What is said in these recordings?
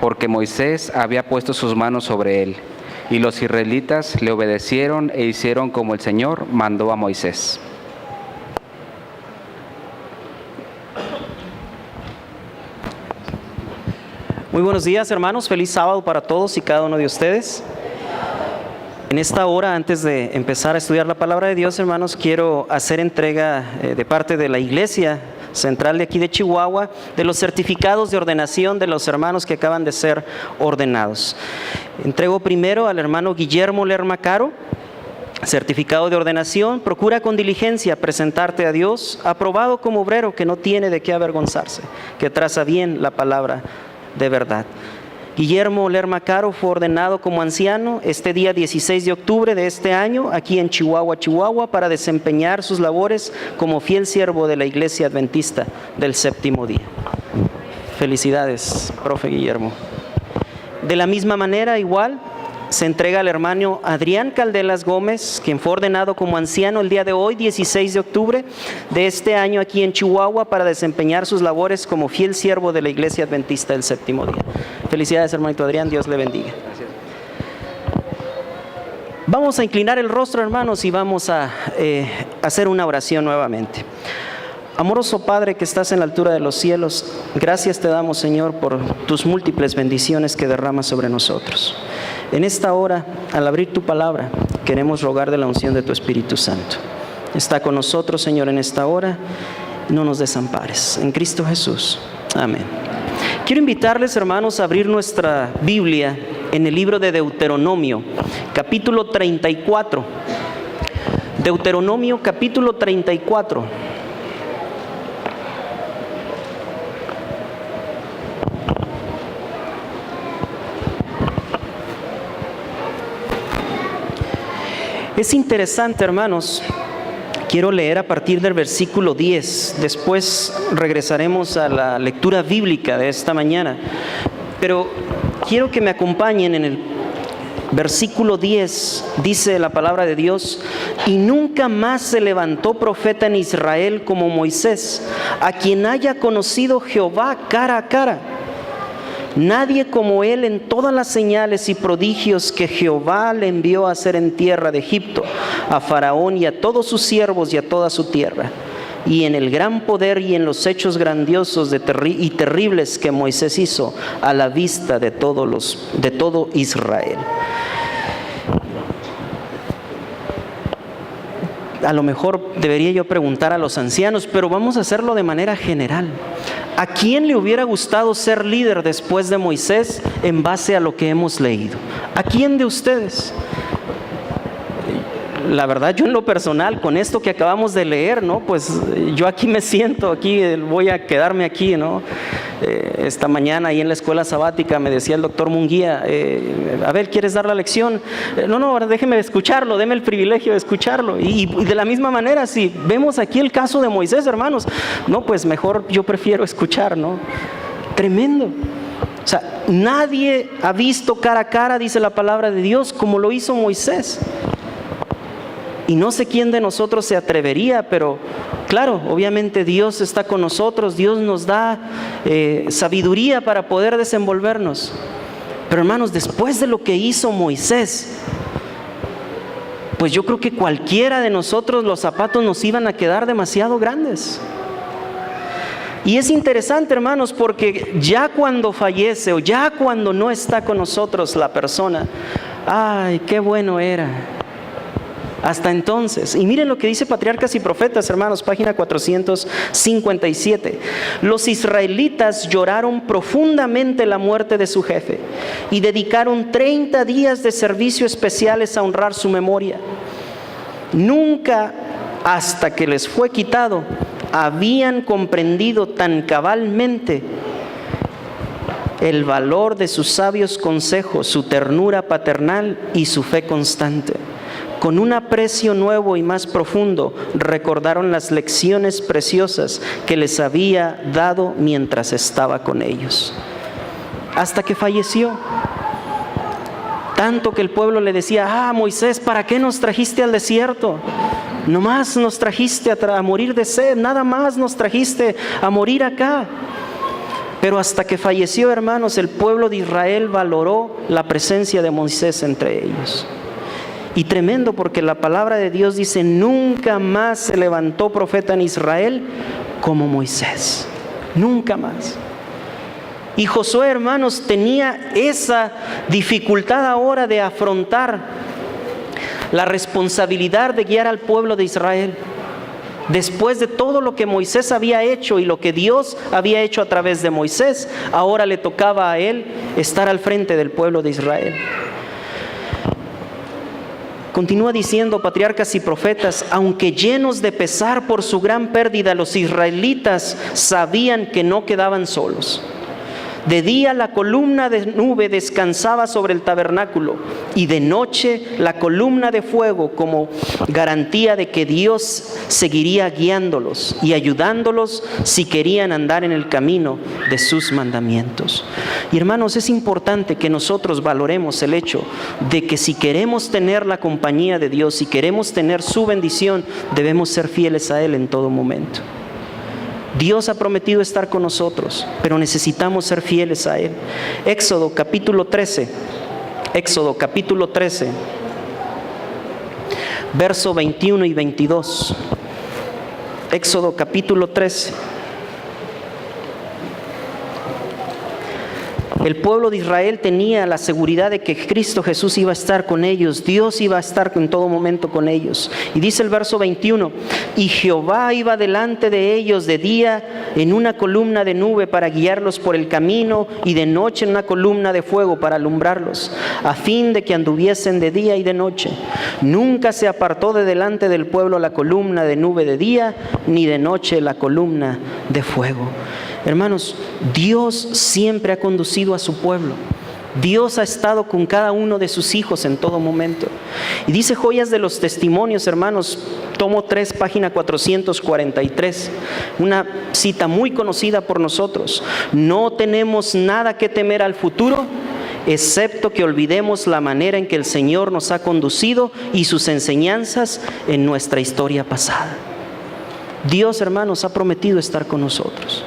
porque Moisés había puesto sus manos sobre él. Y los israelitas le obedecieron e hicieron como el Señor mandó a Moisés. Muy buenos días, hermanos. Feliz sábado para todos y cada uno de ustedes. En esta hora, antes de empezar a estudiar la palabra de Dios, hermanos, quiero hacer entrega de parte de la Iglesia Central de aquí de Chihuahua de los certificados de ordenación de los hermanos que acaban de ser ordenados. Entrego primero al hermano Guillermo Lerma Caro, certificado de ordenación. Procura con diligencia presentarte a Dios, aprobado como obrero que no tiene de qué avergonzarse, que traza bien la palabra de verdad. Guillermo Lerma Caro fue ordenado como anciano este día 16 de octubre de este año aquí en Chihuahua, para desempeñar sus labores como fiel siervo de la Iglesia Adventista del Séptimo Día. Felicidades, profe Guillermo. De la misma manera, igual, se entrega al hermano Adrián Caldelas Gómez, quien fue ordenado como anciano el día de hoy, 16 de octubre de este año aquí en Chihuahua, para desempeñar sus labores como fiel siervo de la Iglesia Adventista del Séptimo Día. Felicidades, hermanito Adrián, Dios le bendiga. Gracias. Vamos a inclinar el rostro, hermanos, y vamos a hacer una oración nuevamente. Amoroso Padre que estás en la altura de los cielos, gracias te damos, Señor, por tus múltiples bendiciones que derramas sobre nosotros. En esta hora, al abrir tu palabra, queremos rogar de la unción de tu Espíritu Santo. Está con nosotros, Señor, en esta hora. No nos desampares. En Cristo Jesús. Amén. Quiero invitarles, hermanos, a abrir nuestra Biblia en el libro de Deuteronomio, capítulo 34. Deuteronomio, capítulo 34. Es interesante, hermanos. Quiero leer a partir del versículo 10. Después regresaremos a la lectura bíblica de esta mañana. Pero quiero que me acompañen en el versículo 10. Dice la palabra de Dios: y nunca más se levantó profeta en Israel como Moisés, a quien haya conocido Jehová cara a cara. Nadie como él en todas las señales y prodigios que Jehová le envió a hacer en tierra de Egipto, a Faraón y a todos sus siervos y a toda su tierra, y en el gran poder y en los hechos grandiosos y terribles que Moisés hizo a la vista de todo Israel. A lo mejor debería yo preguntar a los ancianos, pero vamos a hacerlo de manera general. ¿A quién le hubiera gustado ser líder después de Moisés en base a lo que hemos leído? ¿A quién de ustedes? La verdad, yo en lo personal, con esto que acabamos de leer, ¿no? Pues yo aquí me siento, aquí voy a quedarme aquí, ¿no? Esta mañana ahí en la escuela sabática me decía el doctor Munguía, a ver, ¿quieres dar la lección? No, déjeme escucharlo, déme el privilegio de escucharlo. Y de la misma manera, si vemos aquí el caso de Moisés, hermanos, no, pues mejor yo prefiero escuchar, ¿no? Tremendo. O sea, nadie ha visto cara a cara, dice la palabra de Dios, como lo hizo Moisés. Y no sé quién de nosotros se atrevería, pero claro, obviamente Dios está con nosotros, Dios nos da sabiduría para poder desenvolvernos. Pero hermanos, después de lo que hizo Moisés, pues yo creo que cualquiera de nosotros los zapatos nos iban a quedar demasiado grandes. Y es interesante, hermanos, porque ya cuando fallece o ya cuando no está con nosotros la persona, ¡ay, qué bueno era! Hasta entonces, y miren lo que dice Patriarcas y Profetas, hermanos, página 457. Los israelitas lloraron profundamente la muerte de su jefe y dedicaron 30 días de servicio especiales a honrar su memoria. Nunca, hasta que les fue quitado, habían comprendido tan cabalmente el valor de sus sabios consejos, su ternura paternal y su fe constante. Con un aprecio nuevo y más profundo, recordaron las lecciones preciosas que les había dado mientras estaba con ellos. Hasta que falleció. Tanto que el pueblo le decía: Moisés, ¿para qué nos trajiste al desierto? Nomás nos trajiste a morir de sed, nada más nos trajiste a morir acá. Pero hasta que falleció, hermanos, el pueblo de Israel valoró la presencia de Moisés entre ellos. Y tremendo, porque la palabra de Dios dice: nunca más se levantó profeta en Israel como Moisés. Nunca más. Y Josué, hermanos, tenía esa dificultad ahora de afrontar la responsabilidad de guiar al pueblo de Israel. Después de todo lo que Moisés había hecho y lo que Dios había hecho a través de Moisés, ahora le tocaba a él estar al frente del pueblo de Israel. Continúa diciendo Patriarcas y Profetas: aunque llenos de pesar por su gran pérdida, los israelitas sabían que no quedaban solos. De día la columna de nube descansaba sobre el tabernáculo, y de noche la columna de fuego, como garantía de que Dios seguiría guiándolos y ayudándolos si querían andar en el camino de sus mandamientos. Y hermanos, es importante que nosotros valoremos el hecho de que si queremos tener la compañía de Dios, si queremos tener su bendición, debemos ser fieles a Él en todo momento. Dios ha prometido estar con nosotros, pero necesitamos ser fieles a Él. Éxodo capítulo 13, verso 21 y 22. Éxodo capítulo 13. El pueblo de Israel tenía la seguridad de que Cristo Jesús iba a estar con ellos. Dios iba a estar en todo momento con ellos. Y dice el verso 21: y Jehová iba delante de ellos de día en una columna de nube para guiarlos por el camino, y de noche en una columna de fuego para alumbrarlos, a fin de que anduviesen de día y de noche. Nunca se apartó de delante del pueblo la columna de nube de día, ni de noche la columna de fuego. Hermanos, Dios siempre ha conducido a su pueblo. Dios ha estado con cada uno de sus hijos en todo momento. Y dice Joyas de los Testimonios, hermanos, tomo 3, página 443, una cita muy conocida por nosotros: no tenemos nada que temer al futuro, excepto que olvidemos la manera en que el Señor nos ha conducido y sus enseñanzas en nuestra historia pasada. Dios, hermanos, ha prometido estar con nosotros.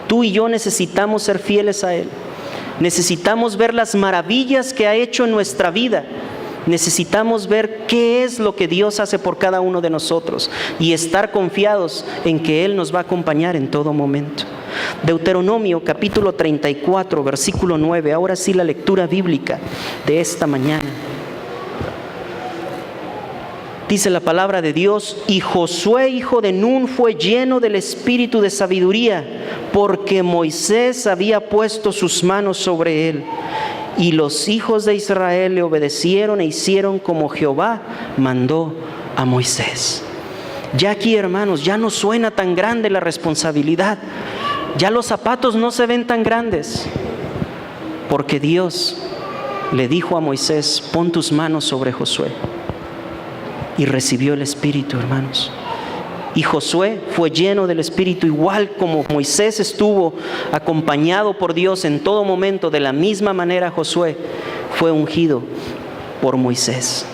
Tú y yo necesitamos ser fieles a Él. Necesitamos ver las maravillas que ha hecho en nuestra vida. Necesitamos ver qué es lo que Dios hace por cada uno de nosotros y estar confiados en que Él nos va a acompañar en todo momento. Deuteronomio capítulo 34, versículo 9. Ahora sí, la lectura bíblica de esta mañana. Dice la palabra de Dios: y Josué hijo de Nun fue lleno del espíritu de sabiduría, porque Moisés había puesto sus manos sobre él. Y los hijos de Israel le obedecieron e hicieron como Jehová mandó a Moisés. Ya aquí, hermanos, ya no suena tan grande la responsabilidad. Ya los zapatos no se ven tan grandes, porque Dios le dijo a Moisés: pon tus manos sobre Josué. Y recibió el Espíritu, hermanos. Y Josué fue lleno del Espíritu, igual como Moisés estuvo acompañado por Dios en todo momento. De la misma manera Josué fue ungido por Moisés.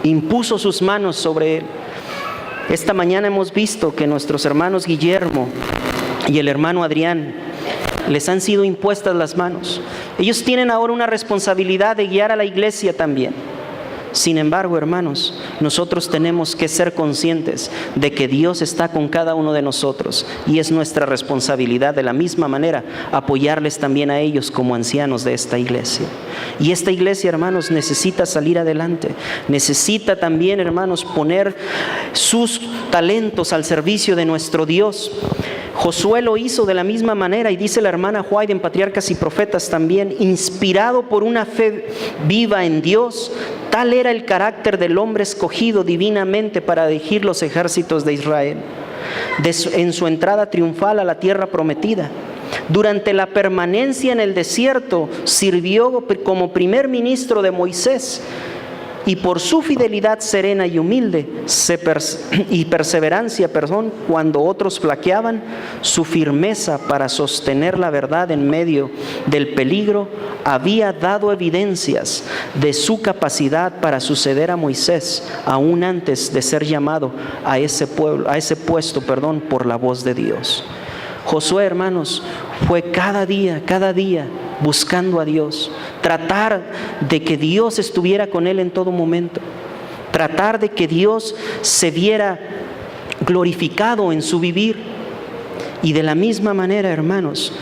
Impuso sus manos sobre él. Esta mañana hemos visto que nuestros hermanos Guillermo y el hermano Adrián les han sido impuestas las manos. Ellos tienen ahora una responsabilidad de guiar a la iglesia también. Sin embargo, hermanos, nosotros tenemos que ser conscientes de que Dios está con cada uno de nosotros, y es nuestra responsabilidad de la misma manera apoyarles también a ellos como ancianos de esta iglesia. Y esta iglesia, hermanos, necesita salir adelante. Necesita también, hermanos, poner sus talentos al servicio de nuestro Dios. Josué lo hizo de la misma manera, y dice la hermana White en Patriarcas y Profetas también: inspirado por una fe viva en Dios, tal era el carácter del hombre escogido divinamente para dirigir los ejércitos de Israel en su entrada triunfal a la tierra prometida. Durante la permanencia en el desierto sirvió como primer ministro de Moisés, y por su fidelidad serena y humilde y perseverancia, cuando otros flaqueaban, su firmeza para sostener la verdad en medio del peligro, había dado evidencias de su capacidad para suceder a Moisés aún antes de ser llamado a ese puesto por la voz de Dios. Josué, hermanos, fue cada día buscando a Dios, tratar de que Dios estuviera con él en todo momento, tratar de que Dios se viera glorificado en su vivir. Y de la misma manera, hermanos,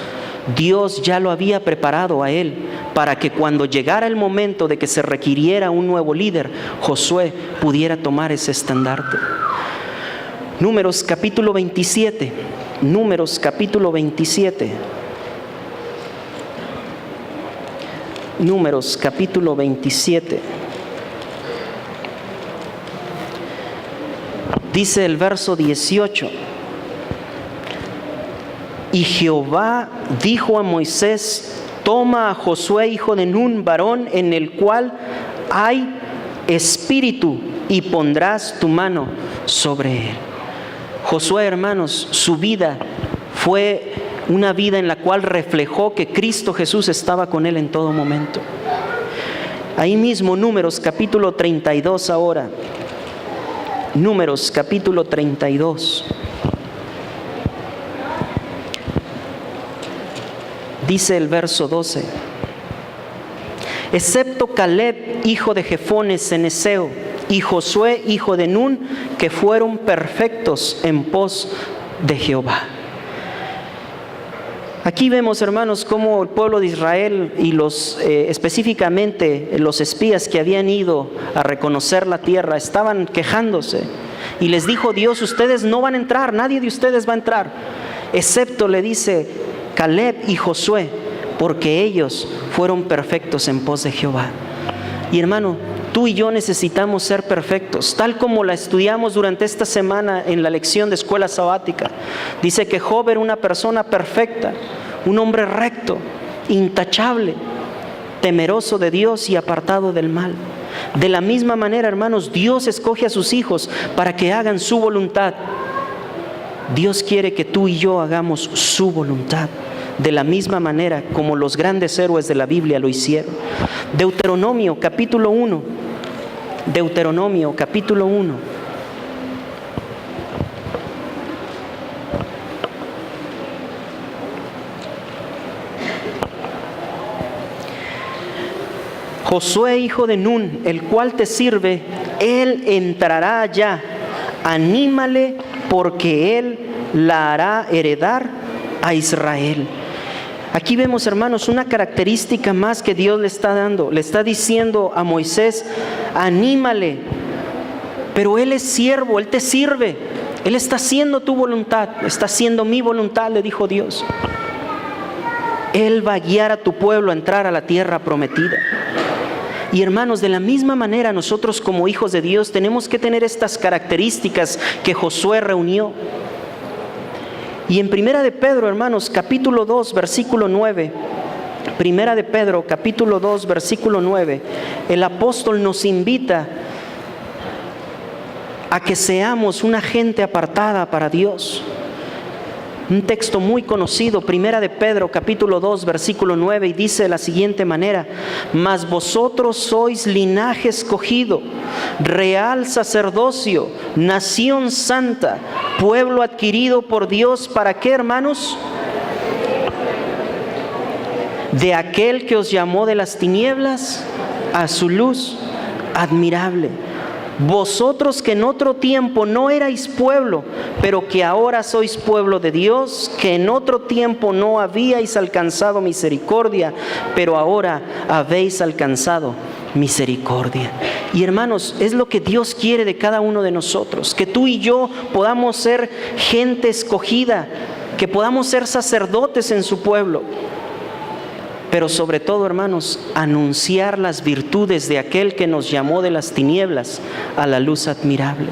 Dios ya lo había preparado a él para que cuando llegara el momento de que se requiriera un nuevo líder, Josué pudiera tomar ese estandarte. Números capítulo 27. Números capítulo 27. Números capítulo 27. Dice el verso 18. Y Jehová dijo a Moisés: toma a Josué, hijo de Nun, varón en el cual hay espíritu, y pondrás tu mano sobre él. Josué, hermanos, su vida fue una vida en la cual reflejó que Cristo Jesús estaba con él en todo momento. Ahí mismo, Números capítulo 32 ahora. Números capítulo 32. Dice el verso 12: excepto Caleb, hijo de Jefone ceneseo, y Josué, hijo de Nun, que fueron perfectos en pos de Jehová. Aquí vemos, hermanos, cómo el pueblo de Israel y específicamente los espías que habían ido a reconocer la tierra estaban quejándose. Y les dijo Dios: ustedes no van a entrar, nadie de ustedes va a entrar, excepto, le dice, Caleb y Josué, porque ellos fueron perfectos en pos de Jehová. Y hermano, tú y yo necesitamos ser perfectos, tal como la estudiamos durante esta semana en la lección de escuela sabática. Dice que Job era una persona perfecta, un hombre recto, intachable, temeroso de Dios y apartado del mal. De la misma manera, hermanos, Dios escoge a sus hijos para que hagan su voluntad. Dios quiere que tú y yo hagamos su voluntad, de la misma manera como los grandes héroes de la Biblia lo hicieron. Deuteronomio capítulo 1. Deuteronomio capítulo 1. Josué, hijo de Nun, el cual te sirve, él entrará allá. Anímale, porque él la hará heredar a Israel. Aquí vemos, hermanos, una característica más que Dios le está dando. Le está diciendo a Moisés: anímale, pero él es siervo, él te sirve, él está haciendo tu voluntad, está haciendo mi voluntad, le dijo Dios. Él va a guiar a tu pueblo a entrar a la tierra prometida. Y hermanos, de la misma manera nosotros como hijos de Dios tenemos que tener estas características que Josué reunió. Y en Primera de Pedro, hermanos, capítulo 2, versículo 9, Primera de Pedro, capítulo 2, versículo 9, el apóstol nos invita a que seamos una gente apartada para Dios. Un texto muy conocido, Primera de Pedro, capítulo 2, versículo 9, y dice de la siguiente manera: mas vosotros sois linaje escogido, real sacerdocio, nación santa, pueblo adquirido por Dios. ¿Para qué, hermanos? De aquel que os llamó de las tinieblas a su luz admirable. Vosotros que en otro tiempo no erais pueblo, pero que ahora sois pueblo de Dios, que en otro tiempo no habíais alcanzado misericordia, pero ahora habéis alcanzado misericordia. Y hermanos, es lo que Dios quiere de cada uno de nosotros, que tú y yo podamos ser gente escogida, que podamos ser sacerdotes en su pueblo. Pero sobre todo, hermanos, anunciar las virtudes de aquel que nos llamó de las tinieblas a la luz admirable.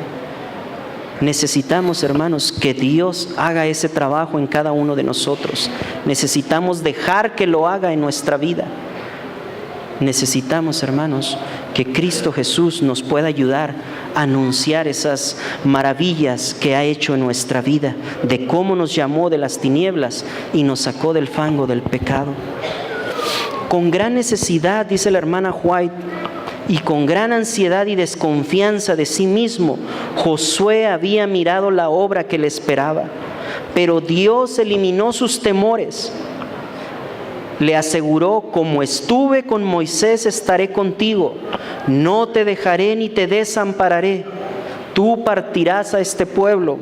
Necesitamos, hermanos, que Dios haga ese trabajo en cada uno de nosotros. Necesitamos dejar que lo haga en nuestra vida. Necesitamos, hermanos, que Cristo Jesús nos pueda ayudar a anunciar esas maravillas que ha hecho en nuestra vida, de cómo nos llamó de las tinieblas y nos sacó del fango del pecado. Con gran necesidad, dice la hermana White, y con gran ansiedad y desconfianza de sí mismo, Josué había mirado la obra que le esperaba. pero Dios eliminó sus temores. Le aseguró: como estuve con Moisés, estaré contigo. No te dejaré ni te desampararé. Tú repartirás a este pueblo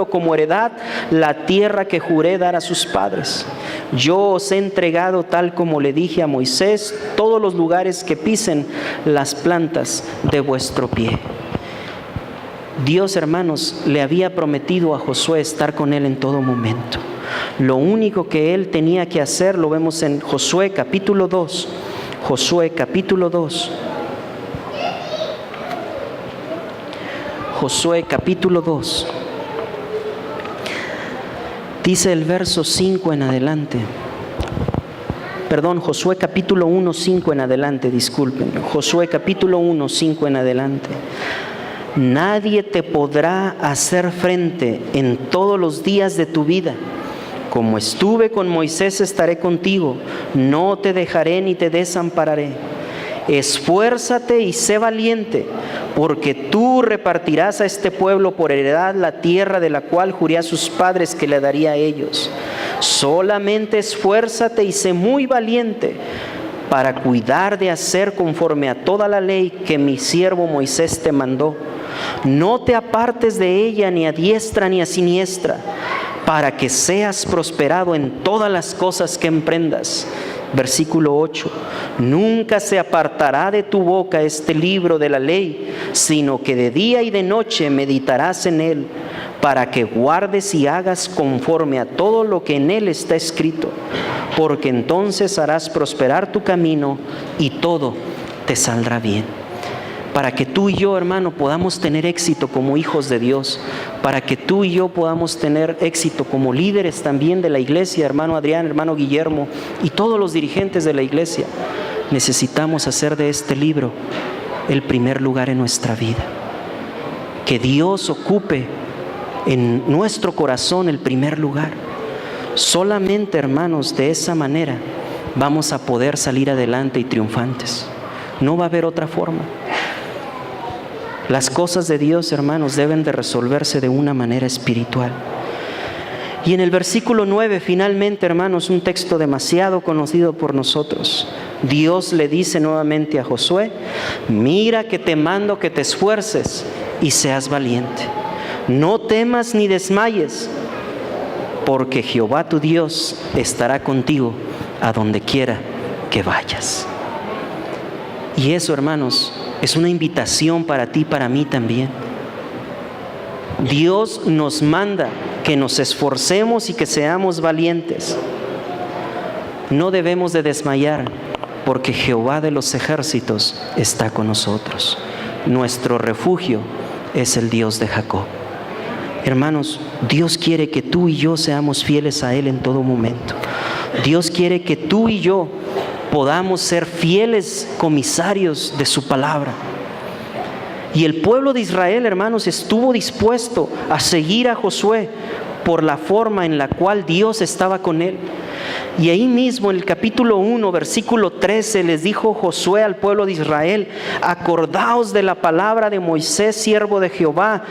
como heredad la tierra que juré dar a sus padres. Yo os he entregado, tal como le dije a Moisés, todos los lugares que pisen las plantas de vuestro pie. Dios, hermanos, le había prometido a Josué estar con él en todo momento. Lo único que él tenía que hacer lo vemos en Josué capítulo 2. Josué capítulo 2. Josué capítulo 2. Dice el verso 5 en adelante. Perdón, Josué capítulo 1, 5 en adelante, discúlpenme. Josué capítulo 1, 5 en adelante. Nadie te podrá hacer frente en todos los días de tu vida. Como estuve con Moisés, estaré contigo. No te dejaré ni te desampararé. Esfuérzate y sé valiente, porque tú repartirás a este pueblo por heredad la tierra de la cual juré a sus padres que le daría a ellos. Solamente esfuérzate y sé muy valiente para cuidar de hacer conforme a toda la ley que mi siervo Moisés te mandó. No te apartes de ella ni a diestra ni a siniestra, para que seas prosperado en todas las cosas que emprendas. Versículo 8. Nunca se apartará de tu boca este libro de la ley, sino que de día y de noche meditarás en él, para que guardes y hagas conforme a todo lo que en él está escrito, porque entonces harás prosperar tu camino y todo te saldrá bien. Para que tú y yo, hermano, podamos tener éxito como hijos de Dios, para que tú y yo podamos tener éxito como líderes también de la iglesia, hermano Adrián, hermano Guillermo y todos los dirigentes de la iglesia, necesitamos hacer de este libro el primer lugar en nuestra vida. Que Dios ocupe en nuestro corazón el primer lugar. Solamente, hermanos, de esa manera vamos a poder salir adelante y triunfantes. No va a haber otra forma. Las cosas de Dios, hermanos, deben de resolverse de una manera espiritual. Y en el versículo 9, finalmente, hermanos, un texto demasiado conocido por nosotros. Dios le dice nuevamente a Josué: mira que te mando que te esfuerces y seas valiente. No temas ni desmayes, porque Jehová tu Dios estará contigo a donde quiera que vayas. Y eso, hermanos, es una invitación para ti y para mí también. Dios nos manda que nos esforcemos y que seamos valientes. No debemos de desmayar, porque Jehová de los ejércitos está con nosotros. Nuestro refugio es el Dios de Jacob. Hermanos, Dios quiere que tú y yo seamos fieles a Él en todo momento. Dios quiere que tú y yo podamos ser fieles comisarios de su palabra. Y el pueblo de Israel, hermanos, estuvo dispuesto a seguir a Josué por la forma en la cual Dios estaba con él. Y ahí mismo en el capítulo 1, versículo 13, les dijo Josué al pueblo de Israel: acordaos de la palabra de Moisés, siervo de Jehová,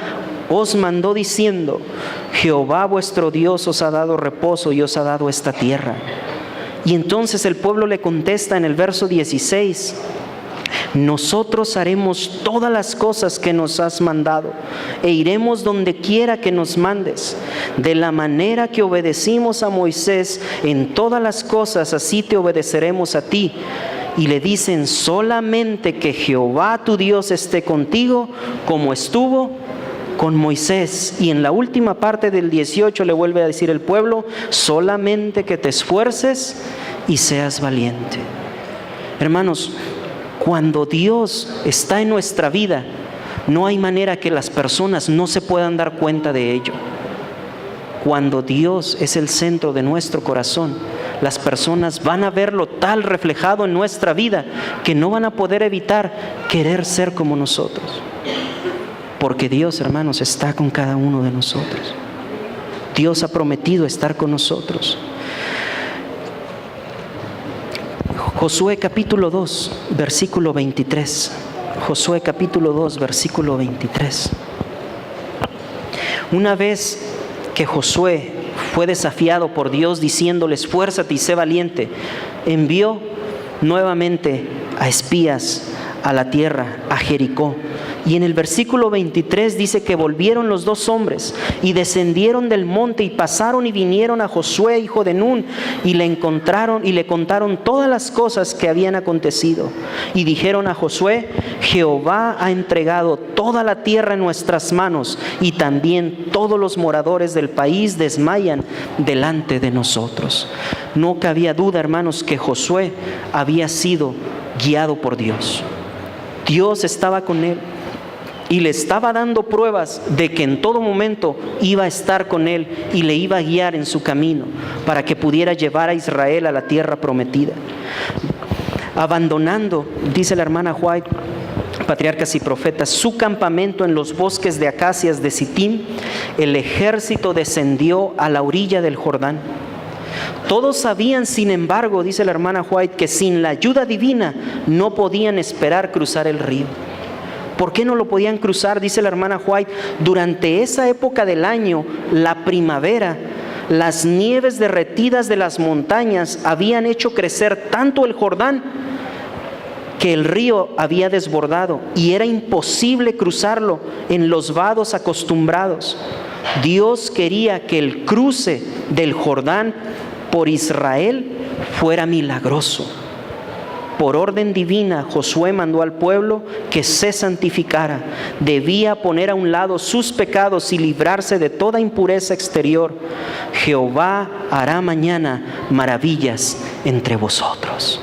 os mandó diciendo: Jehová vuestro Dios os ha dado reposo y os ha dado esta tierra. Y entonces el pueblo le contesta en el verso 16: nosotros haremos todas las cosas que nos has mandado e iremos donde quiera que nos mandes. De la manera que obedecimos a Moisés en todas las cosas, así te obedeceremos a ti. Y le dicen: solamente que Jehová tu Dios esté contigo como estuvo con Moisés. Y en la última parte del 18 le vuelve a decir el pueblo: solamente que te esfuerces y seas valiente. Hermanos, cuando Dios está en nuestra vida, no hay manera que las personas no se puedan dar cuenta de ello. Cuando Dios es el centro de nuestro corazón, las personas van a verlo tal reflejado en nuestra vida que no van a poder evitar querer ser como nosotros. Porque Dios, hermanos, está con cada uno de nosotros. Dios ha prometido estar con nosotros. Josué capítulo 2, versículo 23. Josué capítulo 2, versículo 23. Una vez que Josué fue desafiado por Dios diciéndole: esfuérzate y sé valiente, envió nuevamente a espías a la tierra, a Jericó. Y en el versículo 23 dice que volvieron los dos hombres y descendieron del monte y pasaron y vinieron a Josué, hijo de Nun, y le encontraron y le contaron todas las cosas que habían acontecido. Y dijeron a Josué: Jehová ha entregado toda la tierra en nuestras manos, y también todos los moradores del país desmayan delante de nosotros. No cabía duda, hermanos, que Josué había sido guiado por Dios. Dios estaba con él y le estaba dando pruebas de que en todo momento iba a estar con él y le iba a guiar en su camino para que pudiera llevar a Israel a la tierra prometida. Abandonando, dice la hermana White, Patriarcas y Profetas, su campamento en los bosques de acacias de Sittim, el ejército descendió a la orilla del Jordán. Todos sabían, sin embargo, dice la hermana White, que sin la ayuda divina no podían esperar cruzar el río. ¿Por qué no lo podían cruzar? Dice la hermana White, durante esa época del año, la primavera, las nieves derretidas de las montañas habían hecho crecer tanto el Jordán que el río había desbordado y era imposible cruzarlo en los vados acostumbrados. Dios quería que el cruce del Jordán por Israel fuera milagroso. Por orden divina, Josué mandó al pueblo que se santificara. Debía poner a un lado sus pecados y librarse de toda impureza exterior. Jehová hará mañana maravillas entre vosotros.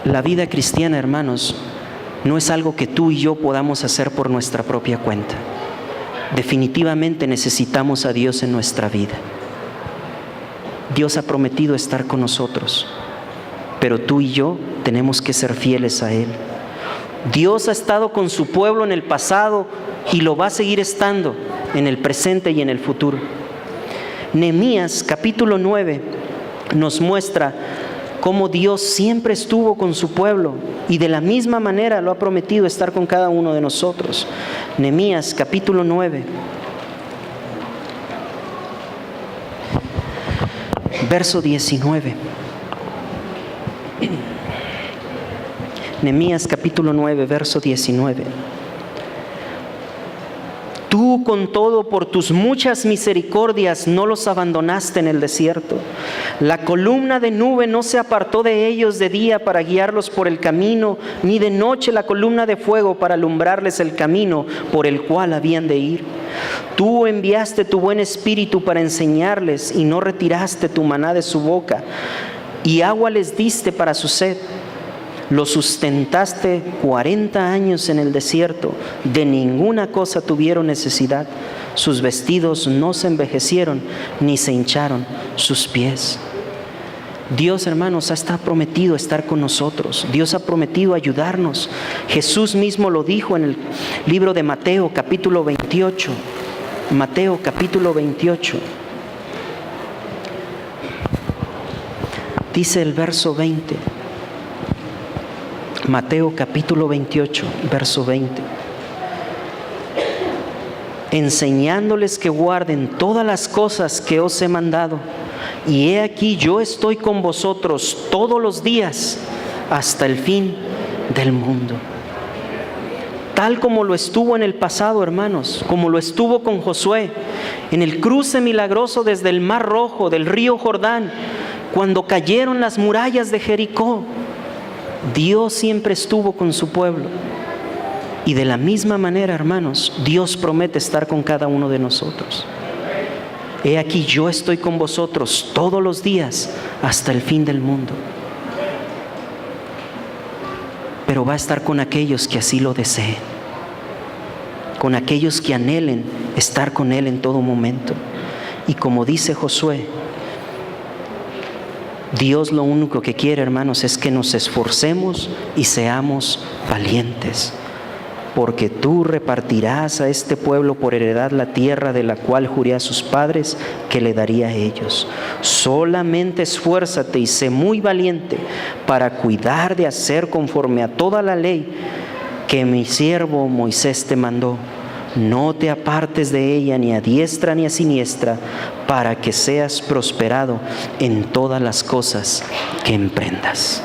La vida cristiana, hermanos, no es algo que tú y yo podamos hacer por nuestra propia cuenta. Definitivamente necesitamos a Dios en nuestra vida. Dios ha prometido estar con nosotros, pero tú y yo tenemos que ser fieles a Él. Dios ha estado con su pueblo en el pasado y lo va a seguir estando en el presente y en el futuro. Nehemías capítulo 9 nos muestra cómo Dios siempre estuvo con su pueblo y de la misma manera lo ha prometido estar con cada uno de nosotros. Nehemías capítulo 9, verso 19. Nehemías capítulo 9, verso 19. Tú con todo por tus muchas misericordias no los abandonaste en el desierto. La columna de nube no se apartó de ellos de día para guiarlos por el camino, ni de noche la columna de fuego para alumbrarles el camino por el cual habían de ir. Tú enviaste tu buen espíritu para enseñarles y no retiraste tu maná de su boca, y agua les diste para su sed. Los sustentaste 40 años en el desierto, de ninguna cosa tuvieron necesidad. Sus vestidos no se envejecieron, ni se hincharon sus pies. Dios, hermanos, ha prometido estar con nosotros. Dios ha prometido ayudarnos. Jesús mismo lo dijo en el libro de Mateo, capítulo 28. Mateo, capítulo 28. Dice el verso 20. Mateo capítulo 28, verso 20. Enseñándoles que guarden todas las cosas que os he mandado. Y he aquí yo estoy con vosotros todos los días hasta el fin del mundo. Tal como lo estuvo en el pasado, hermanos, como lo estuvo con Josué, en el cruce milagroso desde el Mar Rojo, del río Jordán, cuando cayeron las murallas de Jericó. Dios siempre estuvo con su pueblo. Y de la misma manera, hermanos, Dios promete estar con cada uno de nosotros. He aquí yo estoy con vosotros todos los días hasta el fin del mundo. Pero va a estar con aquellos que así lo deseen, con aquellos que anhelen estar con Él en todo momento. Y como dice Josué, Dios lo único que quiere, hermanos, es que nos esforcemos y seamos valientes. Porque tú repartirás a este pueblo por heredad la tierra de la cual juré a sus padres que le daría a ellos. Solamente esfuérzate y sé muy valiente para cuidar de hacer conforme a toda la ley que mi siervo Moisés te mandó. No te apartes de ella ni a diestra ni a siniestra, para que seas prosperado en todas las cosas que emprendas.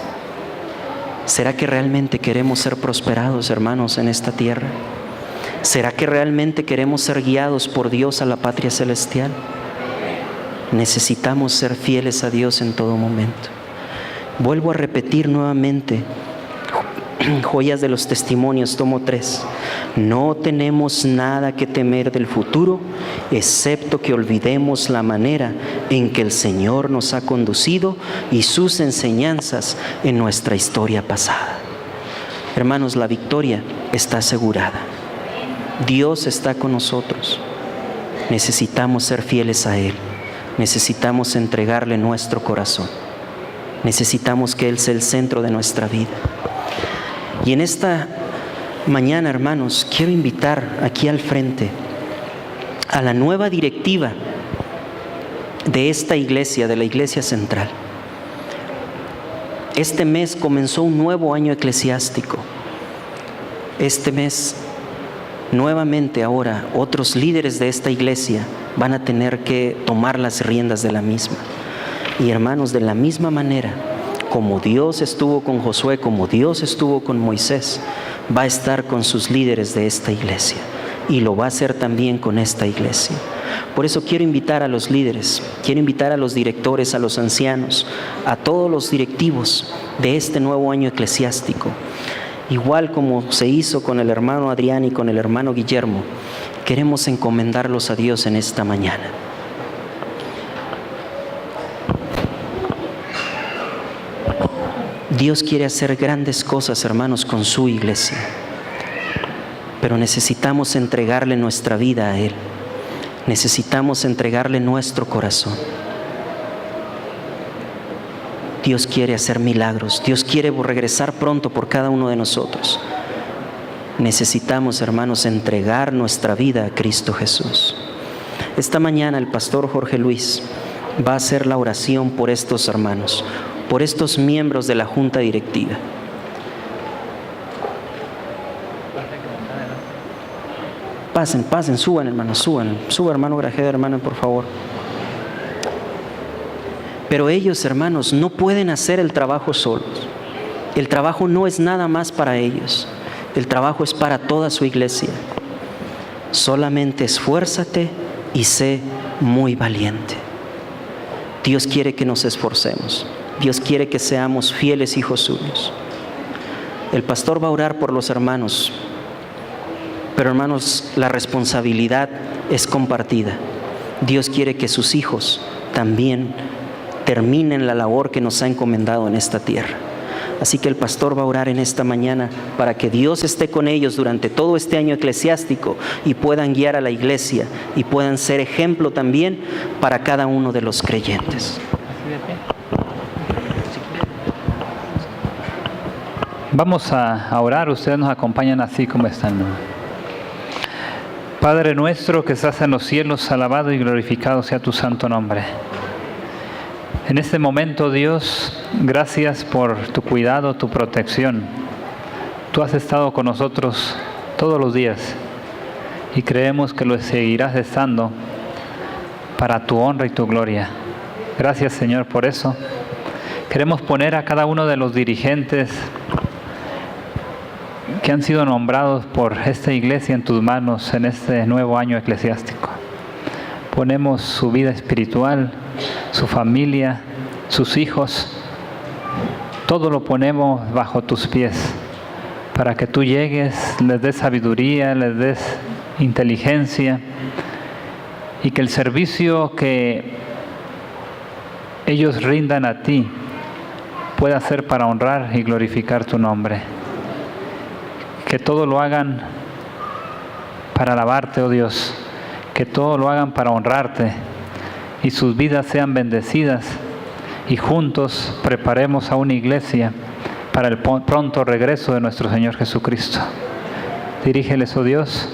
¿Será que realmente queremos ser prosperados, hermanos, en esta tierra? ¿Será que realmente queremos ser guiados por Dios a la patria celestial? Necesitamos ser fieles a Dios en todo momento. Vuelvo a repetir nuevamente, Joyas de los Testimonios, tomo 3. No tenemos nada que temer del futuro, excepto que olvidemos la manera en que el Señor nos ha conducido y sus enseñanzas en nuestra historia pasada. Hermanos, la victoria está asegurada. Dios está con nosotros. Necesitamos ser fieles a Él. Necesitamos entregarle nuestro corazón. Necesitamos que Él sea el centro de nuestra vida. Y en esta mañana, hermanos, quiero invitar aquí al frente a la nueva directiva de esta iglesia, de la Iglesia Central. Este mes comenzó un nuevo año eclesiástico. Este mes, nuevamente ahora, otros líderes de esta iglesia van a tener que tomar las riendas de la misma. Y hermanos, de la misma manera, como Dios estuvo con Josué, como Dios estuvo con Moisés, va a estar con sus líderes de esta iglesia. Y lo va a hacer también con esta iglesia. Por eso quiero invitar a los líderes, quiero invitar a los directores, a los ancianos, a todos los directivos de este nuevo año eclesiástico. Igual como se hizo con el hermano Adrián y con el hermano Guillermo, queremos encomendarlos a Dios en esta mañana. Dios quiere hacer grandes cosas, hermanos, con su iglesia, pero necesitamos entregarle nuestra vida a Él. Necesitamos entregarle nuestro corazón. Dios quiere hacer milagros. Dios quiere regresar pronto por cada uno de nosotros. Necesitamos, hermanos, entregar nuestra vida a Cristo Jesús. Esta mañana el pastor Jorge Luis va a hacer la oración por estos hermanos, por estos miembros de la junta directiva. Pasen, suban, hermanos, suba, hermano Grajeda, hermano, por favor. Pero ellos, hermanos, no pueden hacer el trabajo solos. El trabajo no es nada más para ellos. El trabajo es para toda su iglesia. Solamente esfuérzate y sé muy valiente. Dios quiere que nos esforcemos. Dios quiere que seamos fieles hijos suyos. El pastor va a orar por los hermanos. Pero hermanos, la responsabilidad es compartida. Dios quiere que sus hijos también terminen la labor que nos ha encomendado en esta tierra. Así que el pastor va a orar en esta mañana para que Dios esté con ellos durante todo este año eclesiástico y puedan guiar a la iglesia y puedan ser ejemplo también para cada uno de los creyentes. Vamos a orar, ustedes nos acompañan así como están. Padre nuestro que estás en los cielos, alabado y glorificado sea tu santo nombre. En este momento, Dios, gracias por tu cuidado, tu protección. Tú has estado con nosotros todos los días y creemos que lo seguirás estando para tu honra y tu gloria. Gracias, Señor, por eso. Queremos poner a cada uno de los dirigentes que han sido nombrados por esta iglesia en tus manos en este nuevo año eclesiástico. Ponemos su vida espiritual, su familia, sus hijos, todo lo ponemos bajo tus pies para que tú llegues, les des sabiduría, les des inteligencia y que el servicio que ellos rindan a ti pueda ser para honrar y glorificar tu nombre. Que todo lo hagan para alabarte, oh Dios, que todo lo hagan para honrarte y sus vidas sean bendecidas y juntos preparemos a una iglesia para el pronto regreso de nuestro Señor Jesucristo. Dirígeles, oh Dios,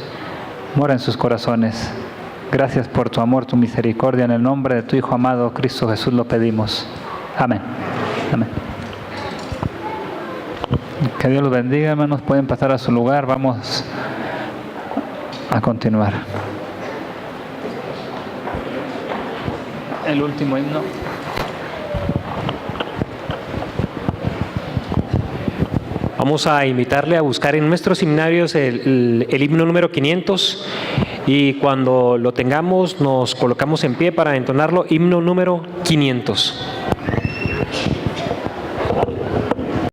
mora en sus corazones. Gracias por tu amor, tu misericordia. En el nombre de tu Hijo amado, Cristo Jesús, lo pedimos. Amén. Amén. Que Dios los bendiga, hermanos. Pueden pasar a su lugar. Vamos a continuar. El último himno. Vamos a invitarle a buscar en nuestros seminarios el himno número 500 y cuando lo tengamos nos colocamos en pie para entonarlo. Himno número 500.